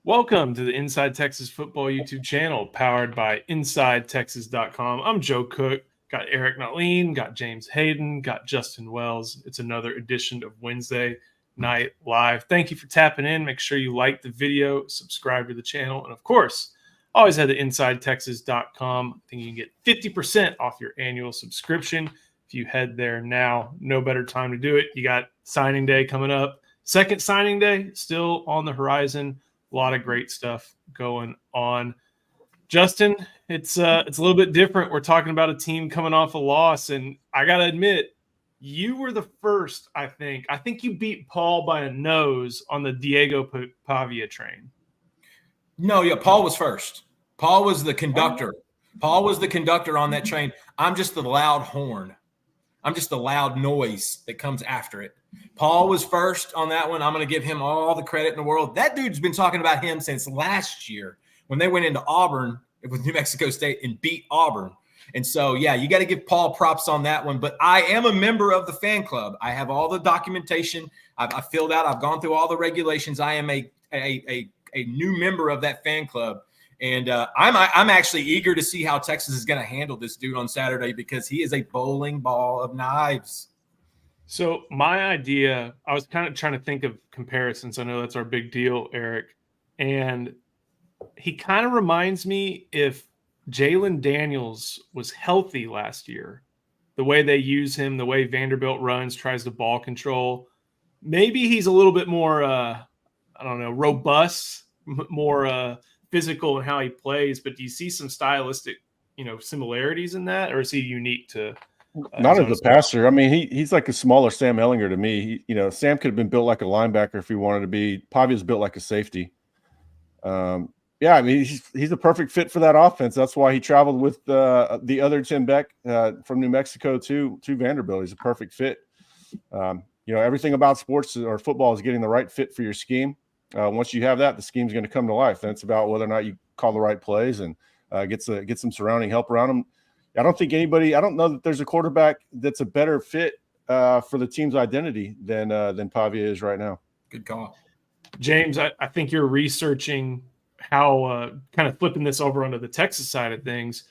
Welcome to the Inside Texas Football YouTube channel, powered by InsideTexas.com. I'm Joe Cook. Got Eric Natlin, got James Hayden, got Justin Wells. It's another edition of Wednesday Night Live. Thank you for tapping in. Make sure you like the video, subscribe to the channel, and of course, always head to InsideTexas.com. I think you can get 50% off your annual subscription if you head there now. No better time to do it. You got signing day coming up. Second signing day still on the horizon. A lot of great stuff going on. Justin, it's a little bit different. We're talking about a team coming off a loss, and I got to admit, you were the first, I think. I think you beat Paul by a nose on the Diego Pavia train. No, yeah, Paul was first. Paul was the conductor. Paul was the conductor on that train. I'm just the loud horn. I'm just the loud noise that comes after it. Paul was first on that one. I'm going to give him all the credit in the world. That dude's been talking about him since last year when they went into Auburn with New Mexico State and beat Auburn. And so, yeah, you got to give Paul props on that one. But I am a member of the fan club. I have all the documentation. I've filled out. I've gone through all the regulations. I am a new member of that fan club. And I'm actually eager to see how Texas is going to handle this dude on Saturday because he is a bowling ball of knives. So my idea, I was kind of trying to think of comparisons. I know that's our big deal, Eric. And he kind of reminds me if Jalen Daniels was healthy last year, the way they use him, the way Vanderbilt runs, tries to ball control, maybe he's a little bit more, robust, more physical in how he plays. But do you see some stylistic, similarities in that, or is he unique to? Not as a passer. I mean, he's like a smaller Sam Ehlinger to me. Sam could have been built like a linebacker if he wanted to be. Pavia's built like a safety. I mean, he's a perfect fit for that offense. That's why he traveled with the other Tim Beck from New Mexico to Vanderbilt. He's a perfect fit. Everything about sports or football is getting the right fit for your scheme. Once you have that, the scheme's going to come to life. Then it's about whether or not you call the right plays and get some surrounding help around them. I don't know that there's a quarterback that's a better fit for the team's identity than Pavia is right now. Good call. James, I think you're researching how kind of flipping this over onto the Texas side of things.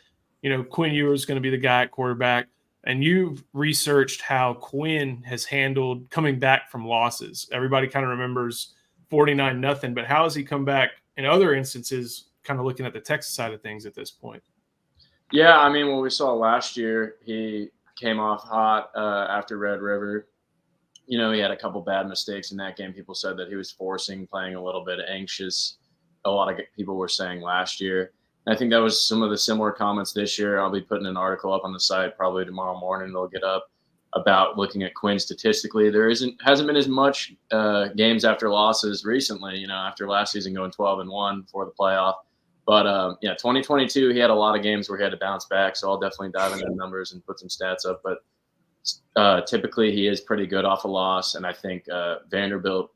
Quinn Ewers is going to be the guy at quarterback, and you've researched how Quinn has handled coming back from losses. Everybody kind of remembers 49-0, but how has he come back in other instances, kind of looking at the Texas side of things at this point? Yeah, I mean, what we saw last year, he came off hot after Red River. He had a couple bad mistakes in that game. People said that he was forcing, playing a little bit anxious. A lot of people were saying last year. And I think that was some of the similar comments this year. I'll be putting an article up on the site probably tomorrow morning. It'll get up about looking at Quinn statistically. There hasn't been as much games after losses recently, after last season going 12-1 for the playoff. But, 2022, he had a lot of games where he had to bounce back, so I'll definitely dive into the numbers and put some stats up. But typically he is pretty good off a loss, and I think Vanderbilt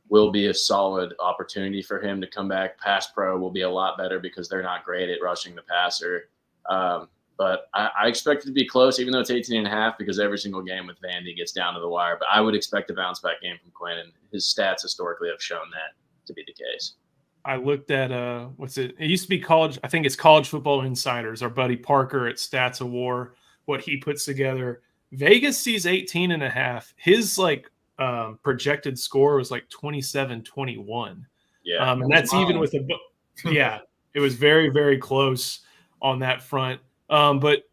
will be a solid opportunity for him to come back. Pass pro will be a lot better because they're not great at rushing the passer. But I expect it to be close, even though it's 18.5, because every single game with Vandy gets down to the wire. But I would expect a bounce-back game from Quinn, and his stats historically have shown that to be the case. I looked at it used to be college. I think it's College Football Insiders. Our buddy Parker at Stats of War, what he puts together. Vegas sees 18.5. His projected score was like 27-21. Yeah, and that's even with it was very, very close on that front. But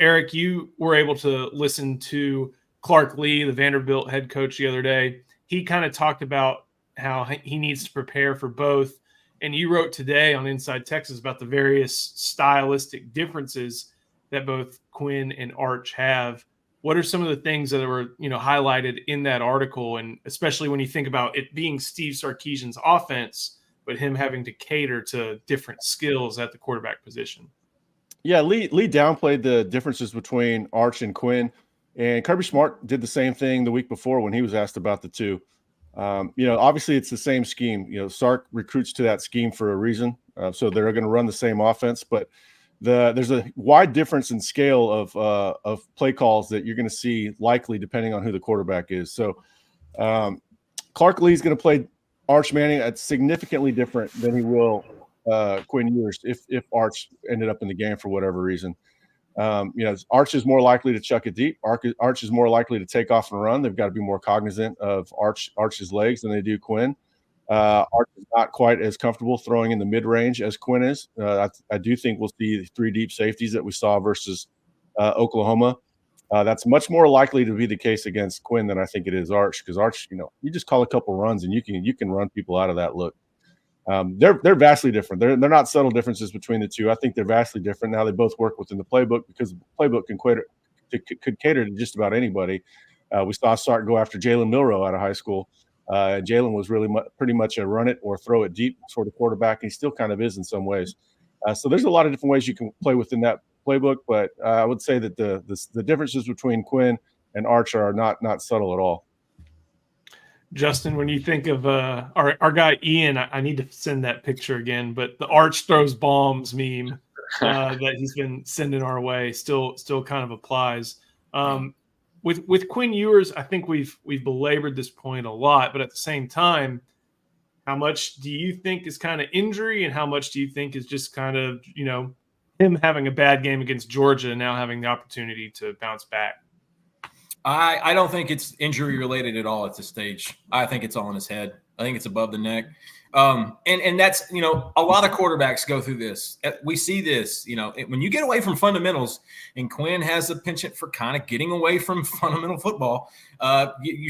Eric, you were able to listen to Clark Lee, the Vanderbilt head coach, the other day. He kind of talked about how he needs to prepare for both. And you wrote today on Inside Texas about the various stylistic differences that both Quinn and Arch have. What are some of the things that were, highlighted in that article? And especially when you think about it being Steve Sarkisian's offense, but him having to cater to different skills at the quarterback position. Yeah, Lee downplayed the differences between Arch and Quinn. And Kirby Smart did the same thing the week before when he was asked about the two. Obviously it's the same scheme. Sark recruits to that scheme for a reason. So they're going to run the same offense, but there's a wide difference in scale of play calls that you're going to see likely depending on who the quarterback is. So Clark Lee's going to play Arch Manning, that's significantly different than he will Quinn Ewers if Arch ended up in the game for whatever reason. Arch is more likely to chuck it deep. Arch is more likely to take off and run. They've got to be more cognizant of Arch's legs than they do Quinn. Arch is not quite as comfortable throwing in the mid-range as Quinn is. I do think we'll see the 3 deep safeties that we saw versus Oklahoma. That's much more likely to be the case against Quinn than I think it is Arch, because Arch, you just call a couple runs and you can run people out of that look. They're vastly different. They're not subtle differences between the two. I think they're vastly different. Now they both work within the playbook because the playbook could cater to just about anybody. We saw Sark go after Jalen Milroe out of high school. Jalen was really pretty much a run it or throw it deep sort of quarterback. He still kind of is in some ways. So there's a lot of different ways you can play within that playbook, but I would say that the differences between Quinn and Arch are not subtle at all. Justin, when you think of our guy Ian, I need to send that picture again, but the Arch throws bombs meme that he's been sending our way still kind of applies. With Quinn Ewers, I think we've belabored this point a lot, but at the same time, how much do you think is kind of injury, and how much do you think is just kind of him having a bad game against Georgia and now having the opportunity to bounce back? I don't think it's injury related at all at this stage. I think it's all in his head. I think it's above the neck. And that's, a lot of quarterbacks go through this. We see this, when you get away from fundamentals, and Quinn has a penchant for kind of getting away from fundamental football.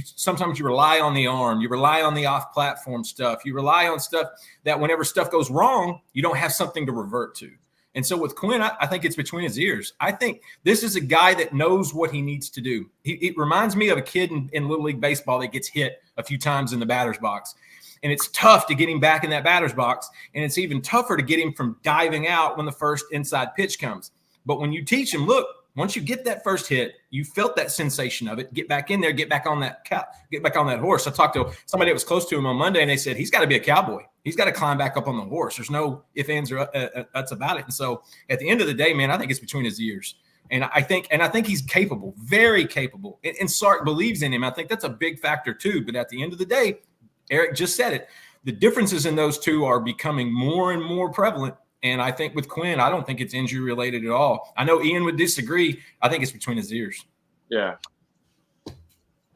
Sometimes you rely on the arm, you rely on the off platform stuff. You rely on stuff that whenever stuff goes wrong, you don't have something to revert to. And so with Quinn, I think it's between his ears. I think this is a guy that knows what he needs to do. It reminds me of a kid in Little League Baseball that gets hit a few times in the batter's box. And it's tough to get him back in that batter's box. And it's even tougher to get him from diving out when the first inside pitch comes. But when you teach him, look, once you get that first hit, you felt that sensation of it, get back in there, get back on that horse. I talked to somebody that was close to him on Monday, and they said, he's got to be a cowboy. He's got to climb back up on the horse. There's no ifs, ands, or uts about it. And so at the end of the day, man, I think it's between his ears. And I think he's capable, very capable. And Sark believes in him. I think that's a big factor too. But at the end of the day, Eric just said it. The differences in those two are becoming more and more prevalent. And I think with Quinn, I don't think it's injury related at all. I know Ian would disagree. I think it's between his ears. Yeah.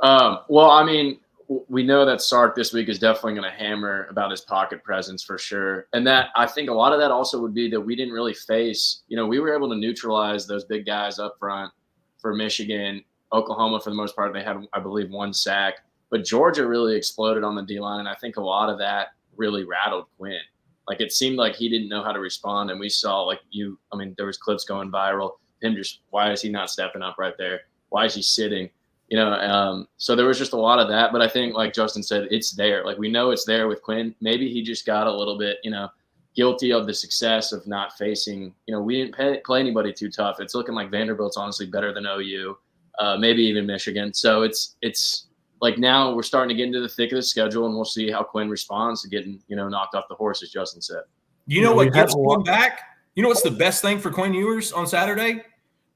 Well, I mean, we know that Sark this week is definitely going to hammer about his pocket presence for sure. And that I think a lot of that also would be that we didn't really face, we were able to neutralize those big guys up front for Michigan. Oklahoma, for the most part, they had, I believe, 1 sack. But Georgia really exploded on the D-line, and I think a lot of that really rattled Quinn. Like, it seemed like he didn't know how to respond, and we saw, there was clips going viral. Him just, why is he not stepping up right there? Why is he sitting? So there was just a lot of that. But I think, like Justin said, it's there. Like, we know it's there with Quinn. Maybe he just got a little bit, guilty of the success of not facing. We didn't play anybody too tough. It's looking like Vanderbilt's honestly better than OU, maybe even Michigan. So it's like now we're starting to get into the thick of the schedule, and we'll see how Quinn responds to getting, knocked off the horse, as Justin said. You know what gets Quinn back? You know what's the best thing for Quinn Ewers on Saturday?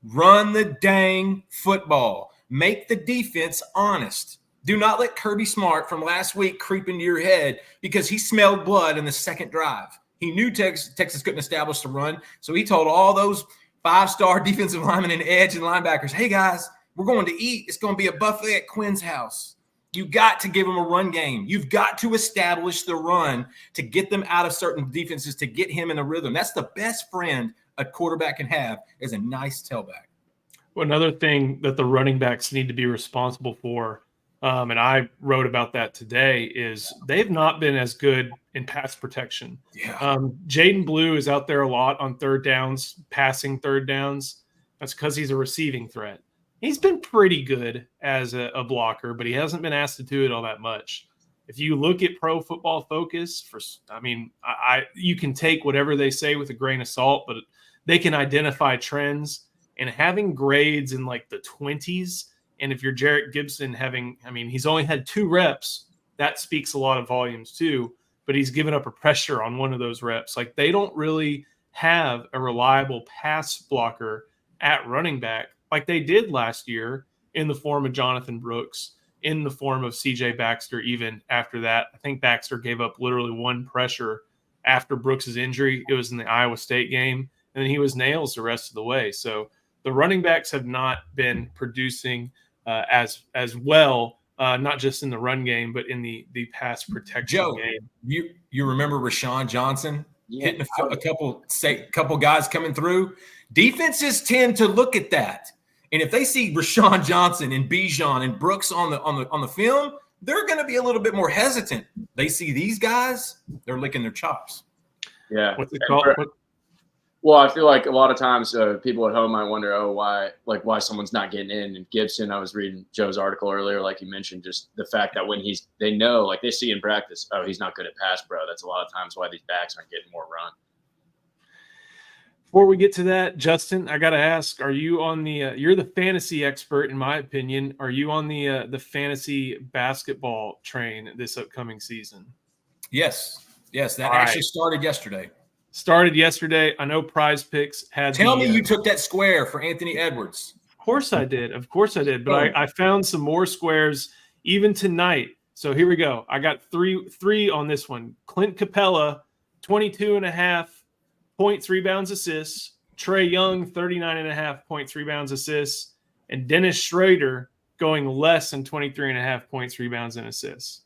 Run the dang football. Make the defense honest. Do not let Kirby Smart from last week creep into your head because he smelled blood in the second drive. He knew Texas couldn't establish the run, so he told all those 5-star defensive linemen and edge and linebackers, hey, guys, we're going to eat. It's going to be a buffet at Quinn's house. You got to give them a run game. You've got to establish the run to get them out of certain defenses, to get him in a rhythm. That's the best friend a quarterback can have, is a nice tailback. Well, another thing that the running backs need to be responsible for, and I wrote about that today, is they've not been as good in pass protection. Yeah. Jaden Blue is out there a lot on third downs, passing third downs. That's because he's a receiving threat. He's been pretty good as a blocker, but he hasn't been asked to do it all that much. If you look at Pro Football Focus, you can take whatever they say with a grain of salt, but they can identify trends. And having grades in like the 20s, and if you're Jarrett Gibson he's only had 2 reps, that speaks a lot of volumes too, but he's given up a pressure on one of those reps. Like, they don't really have a reliable pass blocker at running back like they did last year in the form of Jonathan Brooks. in the form of CJ Baxter even after that. I think Baxter gave up literally one pressure after Brooks's injury. It was in the Iowa State game, and then he was nails the rest of the way. So the running backs have not been producing as well, not just in the run game, but in the pass protection game. You remember Rashawn Johnson hitting a couple guys coming through? Defenses tend to look at that. And if they see Rashawn Johnson and Bijan and Brooks on the film, they're going to be a little bit more hesitant. They see these guys, they're licking their chops. Yeah. What's it called? Well, I feel like a lot of times people at home might wonder, why someone's not getting in. And Gibson, I was reading Joe's article earlier, like you mentioned, just the fact that when they know, like they see in practice, oh, he's not good at pass pro. That's a lot of times why these backs aren't getting more run. Before we get to that, Justin, I got to ask, are you on the you're the fantasy expert, in my opinion. Are you on the fantasy basketball train this upcoming season? Yes. That actually started yesterday. I know Prize Picks had Tell me you took that square for Anthony Edwards. Of course I did. But I found some more squares even tonight. So here we go. I got three on this one. Clint Capella, 22.5 points, rebounds, assists. Trae Young, 39.5 points, rebounds, assists. And Dennis Schrader going less than 23.5 points, rebounds, and assists.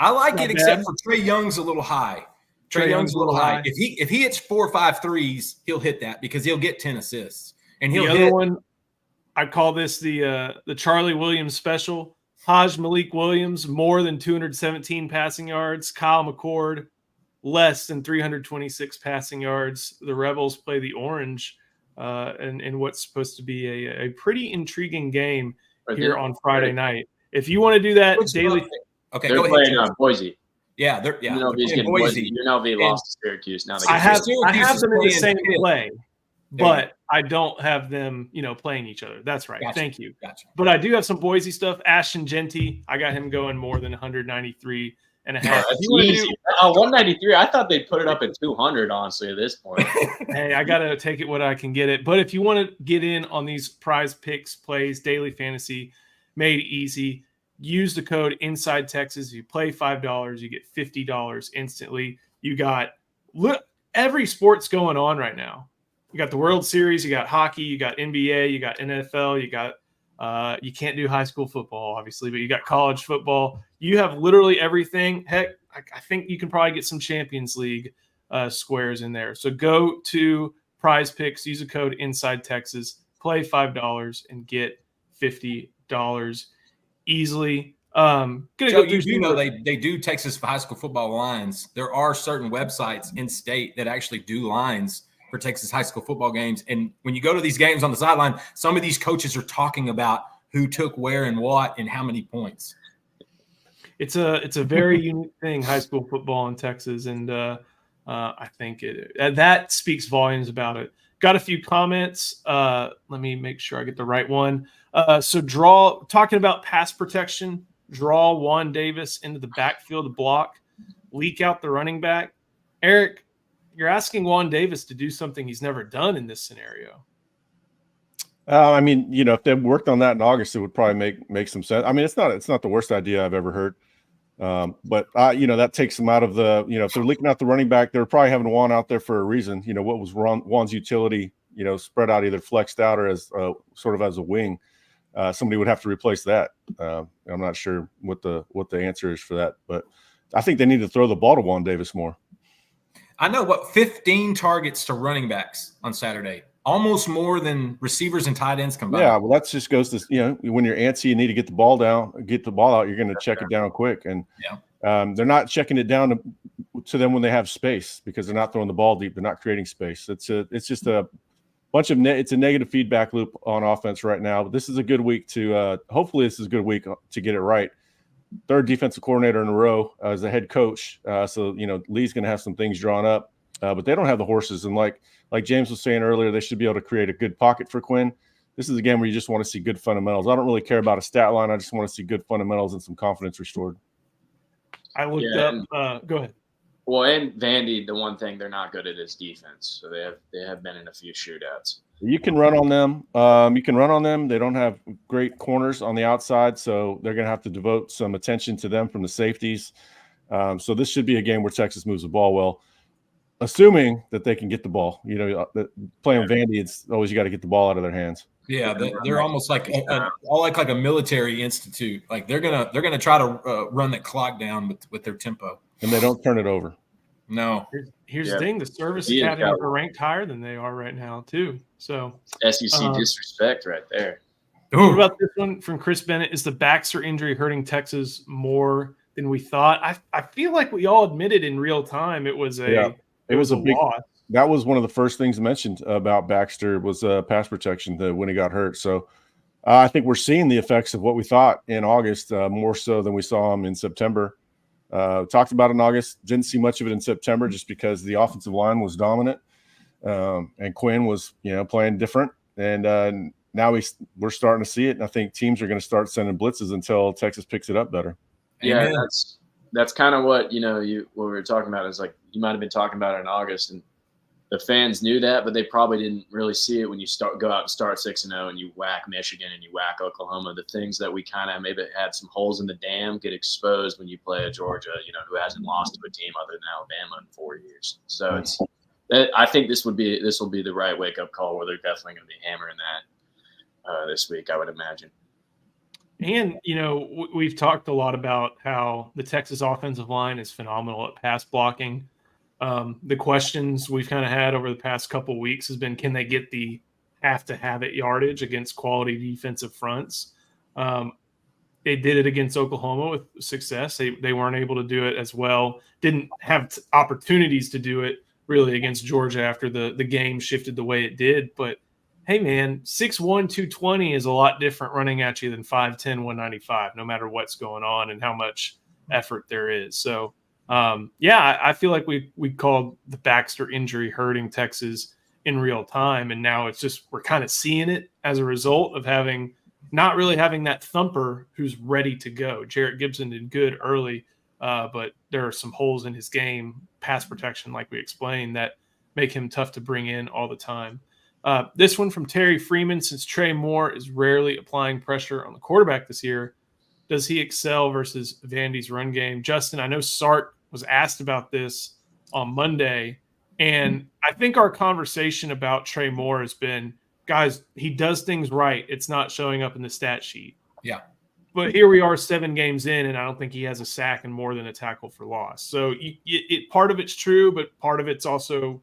I like it, except for Trae Young's a little high. Trae Young's a little high. If he hits 4 or 5 threes, he'll hit that because he'll get 10 assists. And he'll other one, I call this the Charlie Williams special. Haj Malik Williams, more than 217 passing yards. Kyle McCord, less than 326 passing yards. The Rebels play the Orange in what's supposed to be a pretty intriguing game here on Friday night. If you want to do that daily, okay, they're playing Boise. Yeah, they're getting Boise. UNLV lost to Syracuse. Now I have them in the same play, but I don't have them, playing each other. That's right. Gotcha. Thank you. Gotcha. But I do have some Boise stuff. Ashton Genty, I got him going more than 193.5. That's easy. 193. I thought they'd put it up at 200, honestly, at this point. Hey, I got to take it what I can get it. But if you want to get in on these Prize Picks plays, daily fantasy, made easy, use the code Inside Texas. If you play $5, you get $50 instantly. You got every sport's going on right now. You got the World Series, you got hockey, you got NBA, you got NFL, you got you can't do high school football, obviously, but you got college football. You have literally everything. Heck, I think you can probably get some Champions League squares in there. So go to Prize Picks, use the code Inside Texas, play $5 and get $50 easily. Joe, you do know they do Texas high school football lines. There are certain websites in state that actually do lines for Texas high school football games. And when you go to these games on the sideline, some of these coaches are talking about who took where and what and how many points. It's a very unique thing, high school football in Texas, and I think that speaks volumes about it. Got a few comments. Let me make sure I get the right one. So talking about pass protection, draw Juan Davis into the backfield to block, leak out the running back. Eric, you're asking Juan Davis to do something he's never done in this scenario. If they worked on that in August, it would probably make some sense. I mean, it's not the worst idea I've ever heard. But that takes them out of the, if they're leaking out the running back, they're probably having Juan out there for a reason. What was Juan's utility, spread out, either flexed out or as sort of as a wing. Somebody would have to replace that. I'm not sure what the answer is for that, but I think they need to throw the ball to Juan Davis more. I know 15 targets to running backs on Saturday, almost more than receivers and tight ends combined. Yeah, well, that just goes to, when you're antsy, you need to get the ball out, you're going to check it down quick. And they're not checking it down to them when they have space because they're not throwing the ball deep. They're not creating space. It's just a bunch of it's a negative feedback loop on offense right now. But this is a good week hopefully this is a good week to get it right. Third defensive coordinator in a row as a head coach. So Lee's going to have some things drawn up, but they don't have the horses. And like James was saying earlier, they should be able to create a good pocket for Quinn. This is a game where you just want to see good fundamentals. I don't really care about a stat line. I just want to see good fundamentals and some confidence restored. I looked up. Go ahead. Well, and Vandy, the one thing they're not good at is defense. So they have been in a few shootouts. You can run on them. They don't have great corners on the outside, so they're going to have to devote some attention to them from the safeties. So this should be a game where Texas moves the ball well, assuming that they can get the ball. Playing Vandy, it's always you got to get the ball out of their hands. Yeah, they're almost like a military institute. Like they're gonna try to run that clock down with their tempo, and they don't turn it over. No. Here's the thing: the service academies are ranked higher than they are right now, too. So SEC disrespect right there. What about this one from Chris Bennett? Is the Baxter injury hurting Texas more than we thought? I feel like we all admitted in real time it was a big loss. That was one of the first things mentioned about Baxter was pass protection when he got hurt. So I think we're seeing the effects of what we thought in August more so than we saw him in September. Talked about it in August, didn't see much of it in September just because the offensive line was dominant and Quinn was, playing different. And now we're starting to see it. And I think teams are going to start sending blitzes until Texas picks it up better. Yeah, that's kind of what, what we were talking about is like you might have been talking about it in August and the fans knew that, but they probably didn't really see it when you go out and start 6-0 and you whack Michigan and you whack Oklahoma. The things that we kind of maybe had some holes in the dam get exposed when you play a Georgia, who hasn't lost to a team other than Alabama in 4 years. So I think this will be the right wake up call where they're definitely going to be hammering that this week, I would imagine. And, we've talked a lot about how the Texas offensive line is phenomenal at pass blocking. The questions we've kind of had over the past couple of weeks has been, can they get the have-to-have-it yardage against quality defensive fronts? They did it against Oklahoma with success. They weren't able to do it as well. Didn't have opportunities to do it really against Georgia after the game shifted the way it did. But, hey, man, 6'1", 220 is a lot different running at you than 5'10", 195, no matter what's going on and how much effort there is. So, I feel like we called the Baxter injury hurting Texas in real time, and now it's just we're kind of seeing it as a result of not really having that thumper who's ready to go. Jarrett Gibson did good early, but there are some holes in his game, pass protection, like we explained, that make him tough to bring in all the time. This one from Terry Freeman: since Trey Moore is rarely applying pressure on the quarterback this year, does he excel versus Vandy's run game? Justin, I know Sart was asked about this on Monday, and I think our conversation about Trey Moore has been, guys, he does things right. It's not showing up in the stat sheet. Yeah. But here we are 7 games in, and I don't think he has a sack and more than a tackle for loss. So part of it's true, but part of it's also,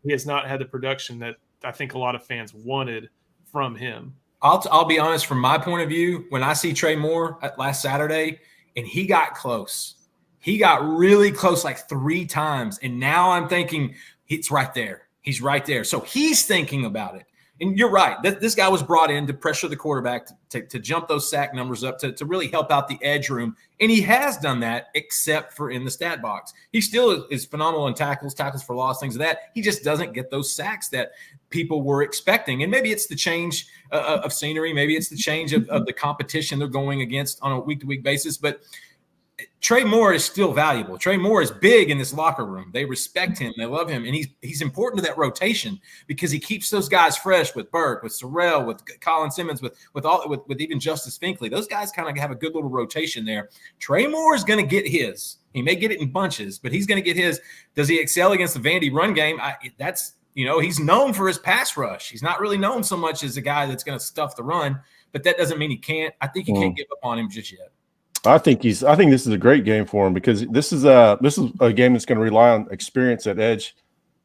he has not had the production that I think a lot of fans wanted from him. I'll be honest, from my point of view, when I see Trey Moore last Saturday, and he got close. He got really close like 3 times, and now I'm thinking it's right there. He's right there. So he's thinking about it. And you're right. This guy was brought in to pressure the quarterback, to jump those sack numbers up, to really help out the edge room. And he has done that, except for in the stat box. He still is phenomenal in tackles for loss, things of that. He just doesn't get those sacks that people were expecting. And maybe it's the change of scenery. Maybe it's the change of the competition they're going against on a week-to-week basis. But Trey Moore is still valuable. Trey Moore is big in this locker room. They respect him. They love him. And he's important to that rotation because he keeps those guys fresh with Burke, with Sorrell, with Colin Simmons, with even Justice Finkley. Those guys kind of have a good little rotation there. Trey Moore is going to get his. He may get it in bunches, but he's going to get his. Does he excel against the Vandy run game? He's known for his pass rush. He's not really known so much as a guy that's going to stuff the run, but that doesn't mean he can't. I think you can't give up on him just yet. I think this is a great game for him because this is a game that's going to rely on experience at edge.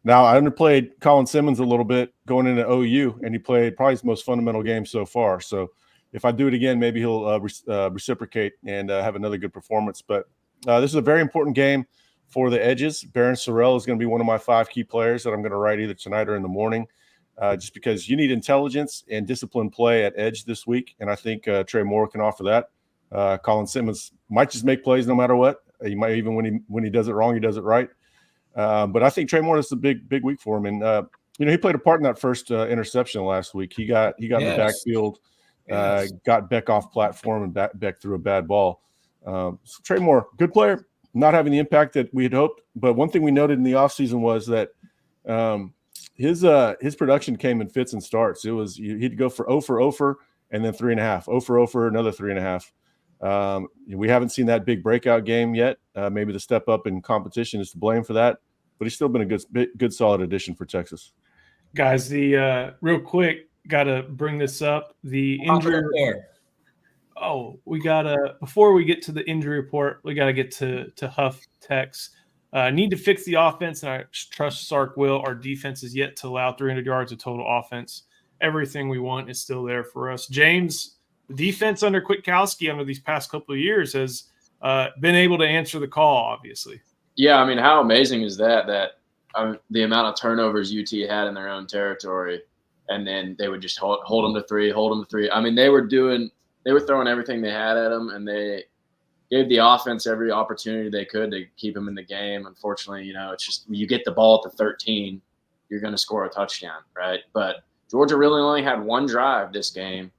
Now, I underplayed Colin Simmons a little bit going into OU, and he played probably his most fundamental game so far. So if I do it again, maybe he'll reciprocate and have another good performance. But this is a very important game for the edges. Barron Sorrell is going to be one of my 5 key players that I'm going to write either tonight or in the morning, just because you need intelligence and disciplined play at edge this week, and I think Trey Moore can offer that. Colin Simmons might just make plays no matter what. He might even when he does it wrong, he does it right. But I think Trey Moore is a big week for him, and he played a part in that first interception last week. He got in the backfield, got Beck off platform, and Beck threw a bad ball. So Trey Moore, good player, not having the impact that we had hoped. But one thing we noted in the offseason was that his production came in fits and starts. It was he'd go for 0 for and then 3.5, 0 for another 3.5. We haven't seen that big breakout game yet. Maybe the step up in competition is to blame for that, but he's still been a good solid addition for Texas. Guys, the real quick, got to bring this up. The injury. Oh, we gotta before we get to the injury report, we gotta get to Huff Tex. Need to fix the offense, and I trust Sark will. Our defense is yet to allow 300 yards of total offense. Everything we want is still there for us. James, the defense under Kwiatkowski under these past couple of years has been able to answer the call, obviously. Yeah, I mean, how amazing is that the amount of turnovers UT had in their own territory, and then they would just hold them to three. I mean, they were throwing everything they had at them, and they gave the offense every opportunity they could to keep them in the game. Unfortunately, it's just you get the ball at the 13, you're going to score a touchdown, right? But Georgia really only had one drive this game.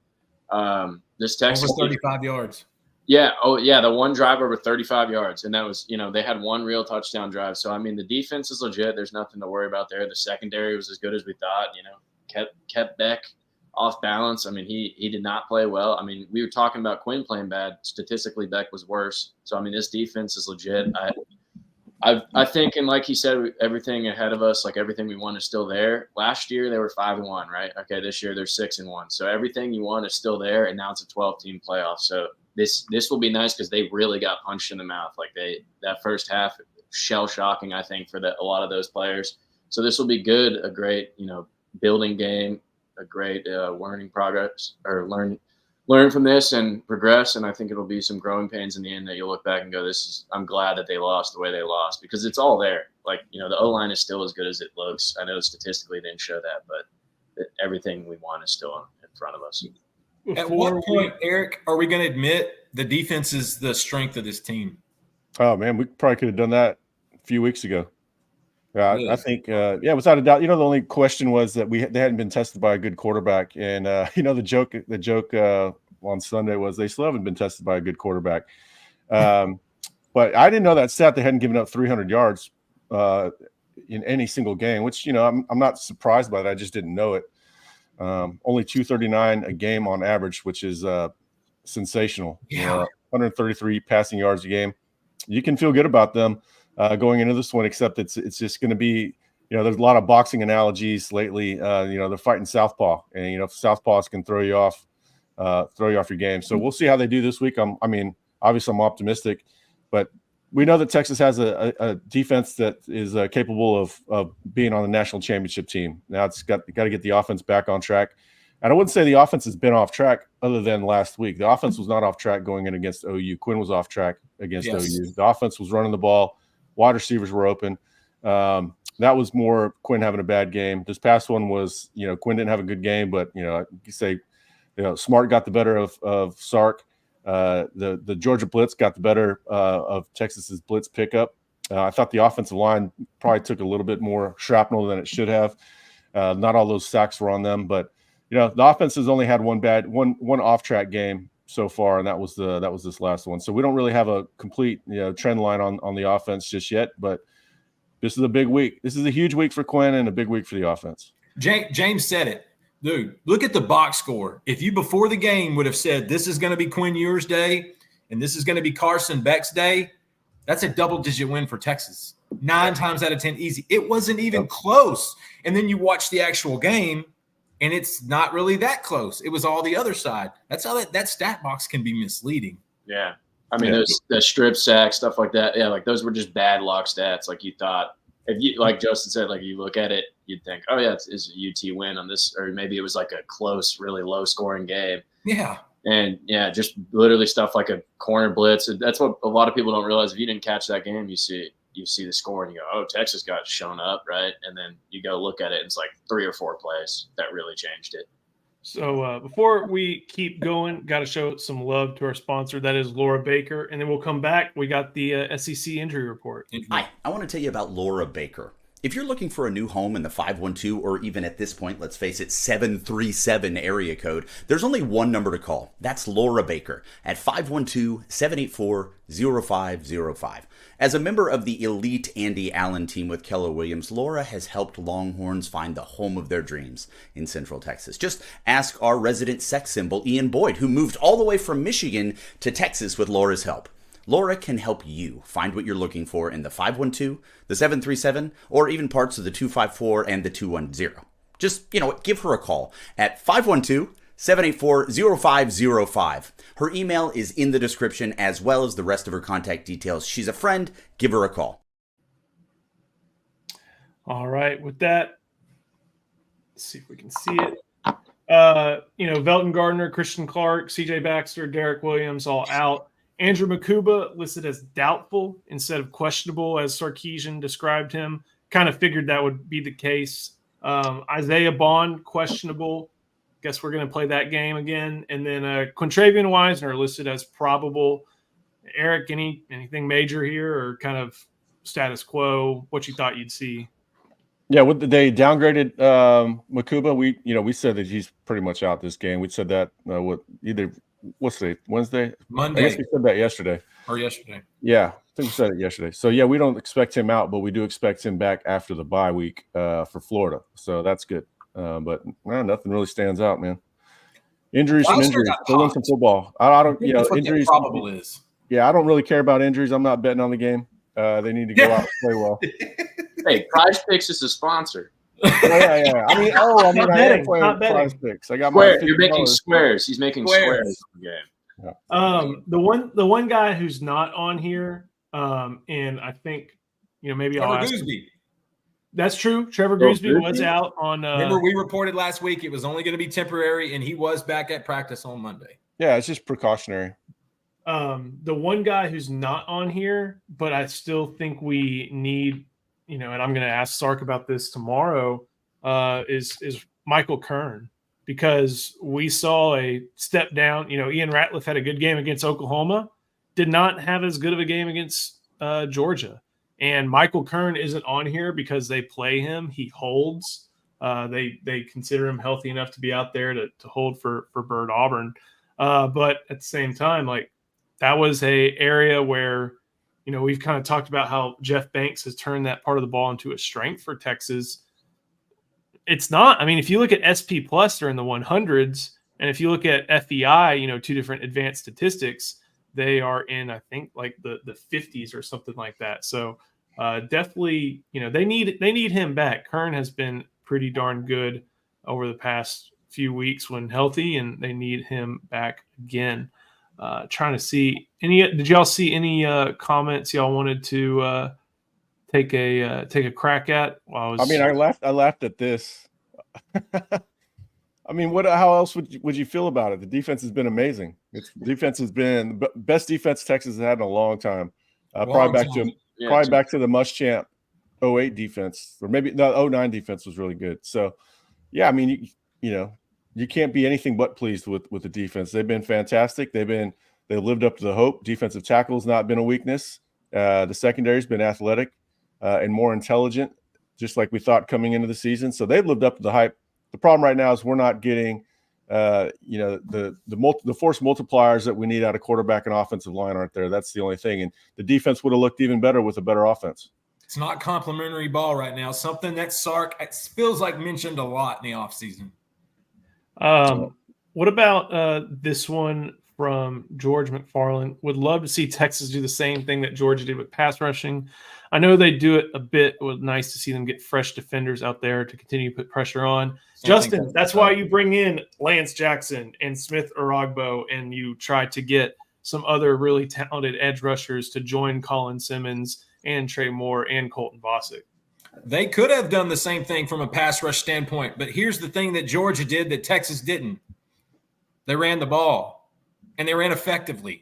This Texas over 35 yards. Yeah. Oh, yeah. The one drive over 35 yards. And that was, they had one real touchdown drive. So, I mean, the defense is legit. There's nothing to worry about there. The secondary was as good as we thought, kept Beck off balance. I mean, he did not play well. I mean, we were talking about Quinn playing bad. Statistically, Beck was worse. So, I mean, this defense is legit. I think, and like he said, everything ahead of us, like everything we want is still there. Last year they were 5-1, right? Okay, this year they're 6-1. So everything you want is still there, and now it's a 12-team playoff. So this will be nice because they really got punched in the mouth. Like that first half, shell shocking, I think, for a lot of those players. So this will be good, a great building game, a great learning progress or learn from this and progress. And I think it'll be some growing pains in the end that you'll look back and go, I'm glad that they lost the way they lost, because it's all there. Like, the O-line is still as good as it looks. I know statistically they didn't show that, but everything we want is still in front of us. At what point, Eric, are we going to admit the defense is the strength of this team? Oh man, we probably could have done that a few weeks ago. Yeah, I think, without a doubt. The only question was that they hadn't been tested by a good quarterback, and the joke on Sunday was they still haven't been tested by a good quarterback. But I didn't know that stat. They hadn't given up 300 yards in any single game, which I'm not surprised by that. I just didn't know it. Only 239 a game on average, which is sensational. Yeah, 133 passing yards a game. You can feel good about them going into this one, except it's just going to be, there's a lot of boxing analogies lately. They're fighting southpaw, and southpaws can throw you off your game. So we'll see how they do this week. Obviously I'm optimistic, but we know that Texas has a defense that is capable of being on the national championship team. Now it's got to get the offense back on track. And I wouldn't say the offense has been off track other than last week. The offense was not off track going in against OU. Quinn was off track against OU. The offense was running the ball. Wide receivers were open. That was more Quinn having a bad game. This past one was, Quinn didn't have a good game, but, you say, Smart got the better of Sark. The Georgia blitz got the better of Texas's blitz pickup. I thought the offensive line probably took a little bit more shrapnel than it should have. Not all those sacks were on them, but the offense has only had one off track game so far, and that was this last one. So we don't really have a complete trend line on the offense just yet. But this is a big week. This is a huge week for Quinn and a big week for the offense. James said it. Dude, look at the box score. If you before the game would have said this is going to be Quinn Ewers' day and this is going to be Carson Beck's day, that's a double-digit win for Texas. 9 times out of 10 easy. It wasn't even close. And then you watch the actual game, and it's not really that close. It was all the other side. That's how that stat box can be misleading. Yeah. I mean, the strip sacks, stuff like that. Yeah, like those were just bad luck stats. Like you thought, if you, like Justin said, like you look at it, you'd think, oh yeah, it's a UT win on this, or maybe it was like a close, really low scoring game. Yeah. And yeah, just literally stuff like a corner blitz. That's what a lot of people don't realize. If you didn't catch that game, you see the score and you go, oh, Texas got shown up, right? And then you go look at it and it's like 3 or 4 plays that really changed it. So before we keep going, got to show some love to our sponsor. That is Laura Baker. And then we'll come back. We got the SEC injury report. Hi, I want to tell you about Laura Baker. If you're looking for a new home in the 512 or even at this point, let's face it, 737 area code, there's only one number to call. That's Laura Baker at 512-784-0505. As a member of the elite Andy Allen team with Keller Williams, Laura has helped Longhorns find the home of their dreams in Central Texas. Just ask our resident sex symbol, Ian Boyd, who moved all the way from Michigan to Texas with Laura's help. Laura can help you find what you're looking for in the 512, the 737, or even parts of the 254 and the 210. Just, give her a call at 512-784-0505. Her email is in the description as well as the rest of her contact details. She's a friend. Give her a call. All right. With that, let's see if we can see it. Velton Gardner, Christian Clark, CJ Baxter, Derek Williams, all out. Andrew Makuba listed as doubtful instead of questionable, as Sarkisian described him. Kind of figured that would be the case. Isaiah Bond, questionable. Guess we're going to play that game again. And then Quintravian Wisner listed as probable. Eric, anything major here or kind of status quo? What you thought you'd see? Yeah, they downgraded Makuba. We said that he's pretty much out this game. We said that what's today? Wednesday? Monday. I guess we said that yesterday. Or yesterday. Yeah, I think we said it yesterday. So, yeah, we don't expect him out, but we do expect him back after the bye week for Florida. So that's good. But nothing really stands out, man. Injuries from injuries. Still win some football. I don't, injuries. Probable is. Yeah, I don't really care about injuries. I'm not betting on the game. They need to go out and play well. Hey, Prize Picks is a sponsor. Yeah. I am playing Prize Picks. I got Square. You're making squares. He's making squares in the game. Yeah. The one guy who's not on here, and I think maybe I'll ask. Gooseby. That's true. Trevor Gooseby was out on. Remember, we reported last week it was only going to be temporary, and he was back at practice on Monday. Yeah, it's just precautionary. The one guy who's not on here, but I still think we need, and I'm going to ask Sark about this tomorrow, is Michael Kern, because we saw a step down. Ian Ratliff had a good game against Oklahoma, did not have as good of a game against Georgia. And Michael Kern isn't on here because they play him. He holds. They consider him healthy enough to be out there to hold for Bird Auburn. But at the same time, that was a area where, we've kind of talked about how Jeff Banks has turned that part of the ball into a strength for Texas. It's not. I mean, if you look at SP Plus, they're in the 100s. And if you look at FEI, two different advanced statistics, they are in, I think, the 50s or something like that. So definitely, they need him back. Kern has been pretty darn good over the past few weeks when healthy, and they need him back again. Trying to see did y'all see any comments y'all wanted to take a crack at? I laughed at this. I mean, how else would you feel about it? The defense has been amazing. Defense has been the best defense Texas has had in a long time. Probably back to the Muschamp 08 defense, or maybe the 09 defense was really good. So, yeah, I mean, you can't be anything but pleased with the defense. They've been fantastic. They lived up to the hope. Defensive tackle has not been a weakness. The secondary's been athletic and more intelligent, just like we thought coming into the season. So they've lived up to the hype. The problem right now is we're not getting, the force multipliers that we need out of quarterback and offensive line aren't there. That's the only thing. And the defense would have looked even better with a better offense. It's not complimentary ball right now. Something that Sark feels like mentioned a lot in the offseason. What about this one from George McFarland? Would love to see Texas do the same thing that Georgia did with pass rushing. I know they do it a bit. It was nice to see them get fresh defenders out there to continue to put pressure on. Justin, that's why you bring in Lance Jackson and Smith Oragbo, and you try to get some other really talented edge rushers to join Colin Simmons and Trey Moore and Colton Bosick. They could have done the same thing from a pass rush standpoint, but here's the thing that Georgia did that Texas didn't. They ran the ball, and they ran effectively.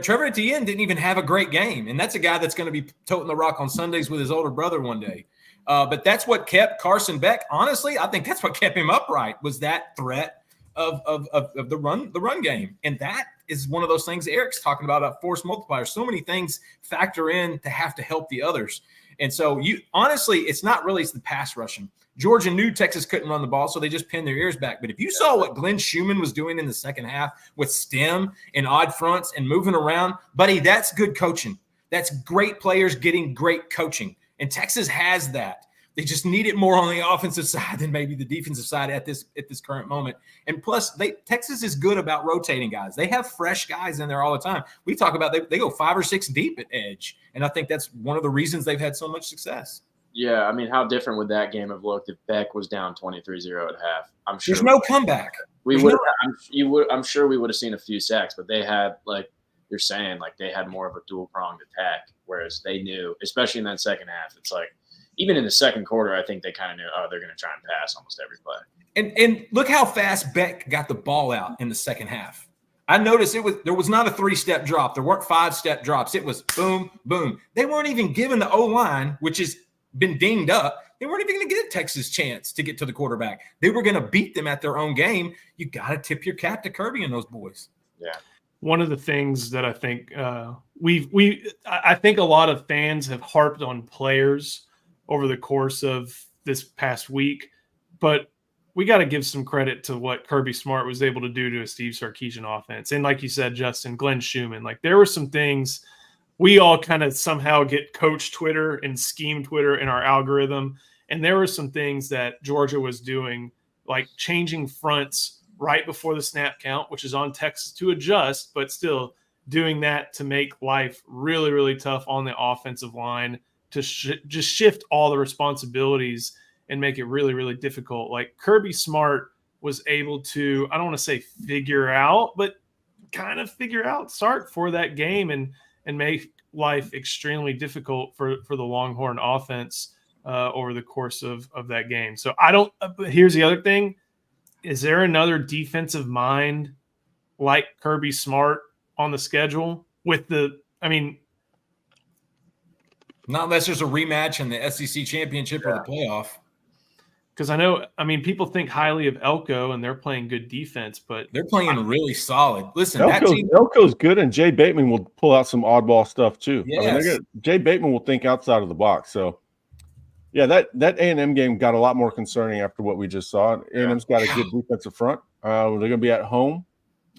Trevor Etienne didn't even have a great game, and that's a guy that's going to be toting the rock on Sundays with his older brother one day. But that's what kept Carson Beck. Honestly, I think that's what kept him upright, was that threat of the run game. And that is one of those things Eric's talking about force multipliers. So many things factor in to have to help the others. And so honestly, it's not really the pass rushing. Georgia knew Texas couldn't run the ball, so they just pinned their ears back. But if you saw what Glenn Schumann was doing in the second half with stem and odd fronts and moving around, buddy, that's good coaching. That's great players getting great coaching. And Texas has that. They just need it more on the offensive side than maybe the defensive side at this current moment. And plus, Texas is good about rotating guys. They have fresh guys in there all the time. We talk about they go 5 or 6 deep at edge. And I think that's one of the reasons they've had so much success. Yeah, I mean, how different would that game have looked if Beck was down 23-0 at half? I'm sure there's no comeback. I'm sure we would have seen a few sacks, but they had, like you're saying, like they had more of a dual-pronged attack, whereas they knew, especially in that second half, it's like even in the second quarter, I think they kind of knew, they're going to try and pass almost every play. And look how fast Beck got the ball out in the second half. I noticed there was not a 3-step drop. There weren't 5-step drops. It was boom, boom. They weren't even giving the O-line, which has been dinged up. They weren't even going to get Texas chance to get to the quarterback. They were going to beat them at their own game. You got to tip your cap to Kirby and those boys. Yeah. One of the things that I think I think a lot of fans have harped on players over the course of this past week, but we got to give some credit to what Kirby Smart was able to do to a Steve Sarkisian offense. And like you said, Justin, Glenn Schumann, like there were some things we all kind of somehow get coach Twitter and scheme Twitter in our algorithm. And there were some things that Georgia was doing, like changing fronts right before the snap count, which is on Texas to adjust, but still doing that to make life really, really tough on the offensive line, to just shift all the responsibilities and make it really, really difficult. Like Kirby Smart was able to, I don't want to say figure out, but kind of figure out start for that game and make life extremely difficult for the Longhorn offense over the course of that game. So here's the other thing. Is there another defensive mind like Kirby Smart on the schedule not unless there's a rematch in the SEC championship or the playoff. Because people think highly of Elko and they're playing good defense, but they're playing really solid. Listen, Elko's good, and Jay Bateman will pull out some oddball stuff too. Yes. Jay Bateman will think outside of the box. So, yeah, that A&M game got a lot more concerning after what we just saw. A&M's got a good defensive front. They're going to be at home.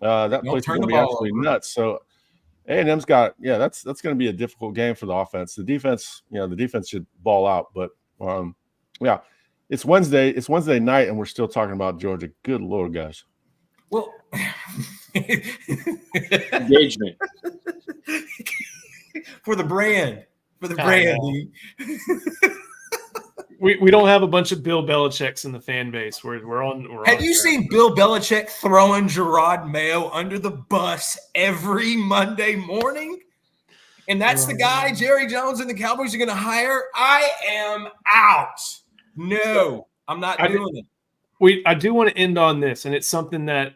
That place is going to be absolutely nuts. So, A&M's got that's going to be a difficult game for the offense. The defense should ball out, but It's Wednesday. It's Wednesday night, and we're still talking about Georgia. Good Lord, guys. Well, engagement for the brand. We don't have a bunch of Bill Belichick's in the fan base. Have you seen Bill Belichick throwing Gerard Mayo under the bus every Monday morning? And that's the guy Jerry Jones and the Cowboys are going to hire? I am out. No, I'm not doing it. I do want to end on this, and it's something that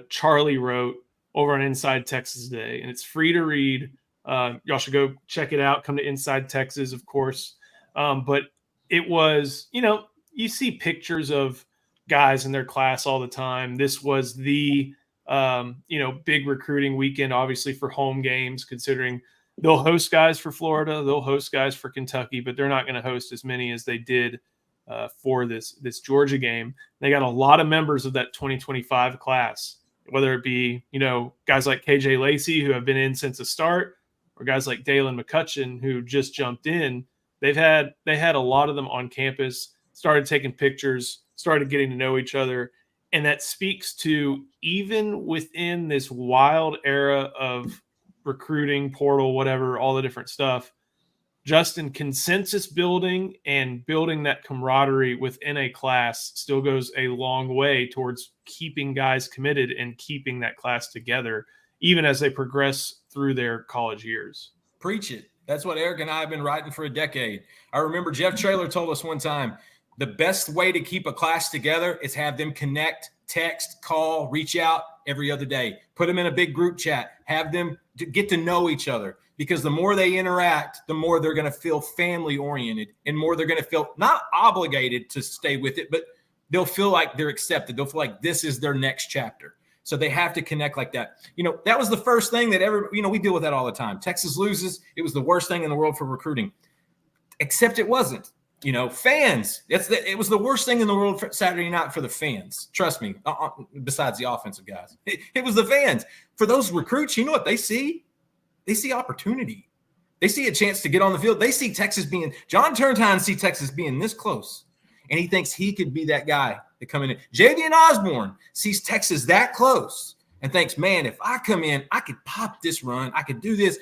Charlie wrote over on Inside Texas Day, and it's free to read. Y'all should go check it out. Come to Inside Texas, of course. But it was, you see pictures of guys in their class all the time. This was the, big recruiting weekend, obviously, for home games, considering they'll host guys for Florida, they'll host guys for Kentucky, but they're not going to host as many as they did for this Georgia game. They got a lot of members of that 2025 class, whether it be, guys like KJ Lacey, who have been in since the start, or guys like Dalen McCutcheon, who just jumped in. They had a lot of them on campus, started taking pictures, started getting to know each other. And that speaks to, even within this wild era of recruiting, portal, whatever, all the different stuff, Justin, consensus building and building that camaraderie within a class still goes a long way towards keeping guys committed and keeping that class together, even as they progress through their college years. Preach it. That's what Eric and I have been writing for a decade. I remember Jeff Traylor told us one time, the best way to keep a class together is have them connect, text, call, reach out every other day. Put them in a big group chat. Have them get to know each other, because the more they interact, the more they're going to feel family-oriented and more they're going to feel not obligated to stay with it, but they'll feel like they're accepted. They'll feel like this is their next chapter. So they have to connect like that. That was the first thing that we deal with that all the time. Texas loses. It was the worst thing in the world for recruiting. except it wasn't. Fans. It was the worst thing in the world for Saturday night for the fans. Trust me. Besides the offensive guys, it was the fans. For those recruits, you know what they see? They see opportunity. They see a chance to get on the field. They see Texas John Turntine see Texas being this close, and he thinks he could be that guy to come in. Javian Osborne sees Texas that close and thinks, man, if I come in, I could pop this run. I could do this.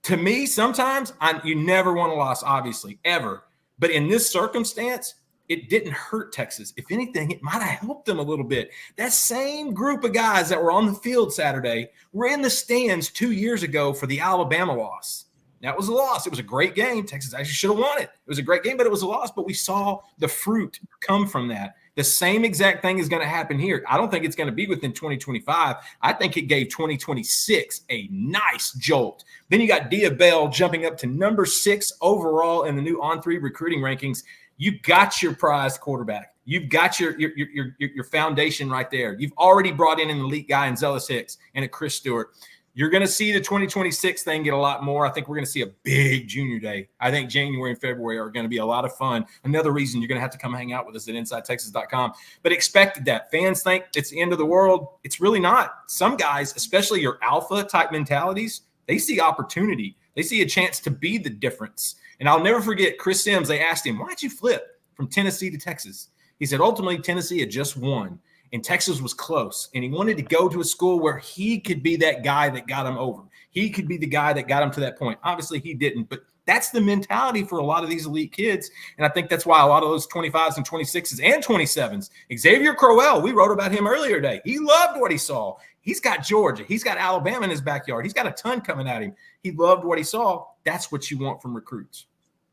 To me, sometimes you never want a loss, obviously, ever. But in this circumstance, it didn't hurt Texas. If anything, it might have helped them a little bit. That same group of guys that were on the field Saturday were in the stands 2 years ago for the Alabama loss. That was a loss. It was a great game. Texas actually should have won it. It was a great game, but it was a loss. But we saw the fruit come from that. The same exact thing is going to happen here. I don't think it's going to be within 2025. I think it gave 2026 a nice jolt. Then you got Dia Bell jumping up to number 6 overall in the new On3 recruiting rankings. You got your prized quarterback. You've got your foundation right there. You've already brought in an elite guy in Zealous Hicks and a Chris Stewart. You're going to see the 2026 thing get a lot more. I think we're going to see a big junior day. I think January and February are going to be a lot of fun. Another reason you're going to have to come hang out with us at InsideTexas.com. But expected that. Fans think it's the end of the world. It's really not. Some guys, especially your alpha type mentalities, they see opportunity. They see a chance to be the difference. And I'll never forget Chris Sims. They asked him, why'd you flip from Tennessee to Texas? He said, ultimately, Tennessee had just won. And Texas was close, and he wanted to go to a school where he could be that guy that got him over. He could be the guy that got him to that point. Obviously, he didn't, but that's the mentality for a lot of these elite kids, and I think that's why a lot of those 25s and 26s and 27s, Xavier Crowell, we wrote about him earlier today. He loved what he saw. He's got Georgia. He's got Alabama in his backyard. He's got a ton coming at him. He loved what he saw. That's what you want from recruits.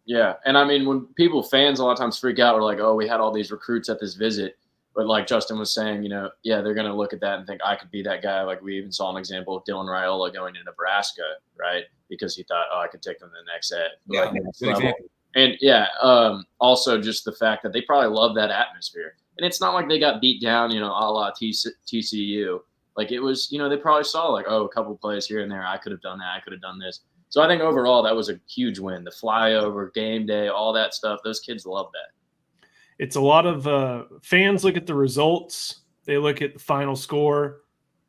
Yeah, and I mean, when fans a lot of times freak out, we're like, oh, we had all these recruits at this visit. But like Justin was saying, they're going to look at that and think I could be that guy. Like we even saw an example of Dylan Raiola going to Nebraska, right? Because he thought, I could take them to the next set. Yeah, next level. And also just the fact that they probably love that atmosphere. And it's not like they got beat down, a la TCU. Like it was, they probably saw like, a couple plays here and there. I could have done that. I could have done this. So I think overall that was a huge win. The flyover, game day, all that stuff. Those kids love that. It's a lot of fans look at the results. They look at the final score.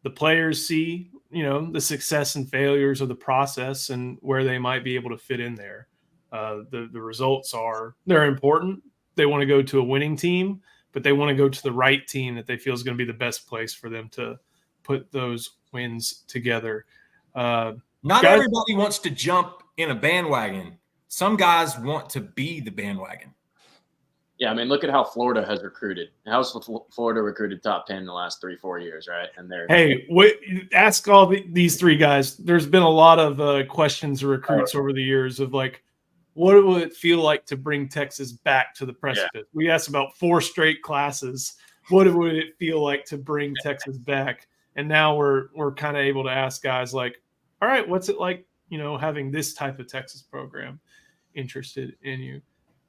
The players see, the success and failures of the process and where they might be able to fit in there. The results they're important. They want to go to a winning team, but they want to go to the right team that they feel is going to be the best place for them to put those wins together. Not everybody wants to jump in a bandwagon. Some guys want to be the bandwagon. Yeah, I mean, look at how Florida has recruited. How's Florida recruited top 10 in the last 3-4 years, right? And ask all these three guys. There's been a lot of questions of recruits over the years of like, what would it feel like to bring Texas back to the precipice? Yeah. We asked about 4 straight classes. What would it feel like to bring Texas back? And now we're kind of able to ask guys like, all right, what's it like, having this type of Texas program interested in you?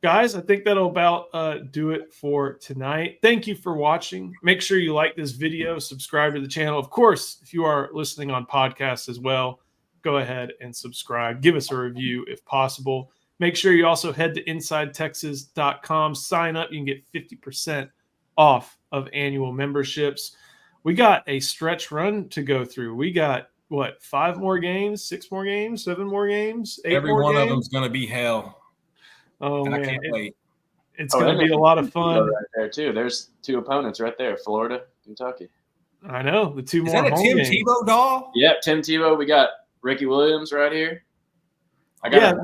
Guys, I think that'll about do it for tonight. Thank you for watching. Make sure you like this video, subscribe to the channel. Of course, if you are listening on podcasts as well, go ahead and subscribe. Give us a review if possible. Make sure you also head to InsideTexas.com. Sign up. You can get 50% off of annual memberships. We got a stretch run to go through. We got, 5 more games, 6 more games, 7 more games, 8 Every more one games? of them's going to be hell. Oh, man. I can't wait. It's going to be a lot of fun. Right there, too. There's 2 opponents right there, Florida, Kentucky. I know. The 2 more Is that a Tim Tebow doll? Yep, Tim Tebow. We got Ricky Williams right here.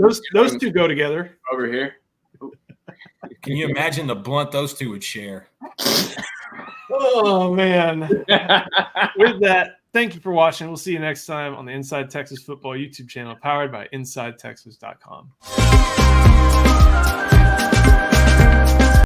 Those 2 go together. Over here. Can you imagine the blunt those 2 would share? Oh, man. With that, thank you for watching. We'll see you next time on the Inside Texas Football YouTube channel powered by InsideTexas.com.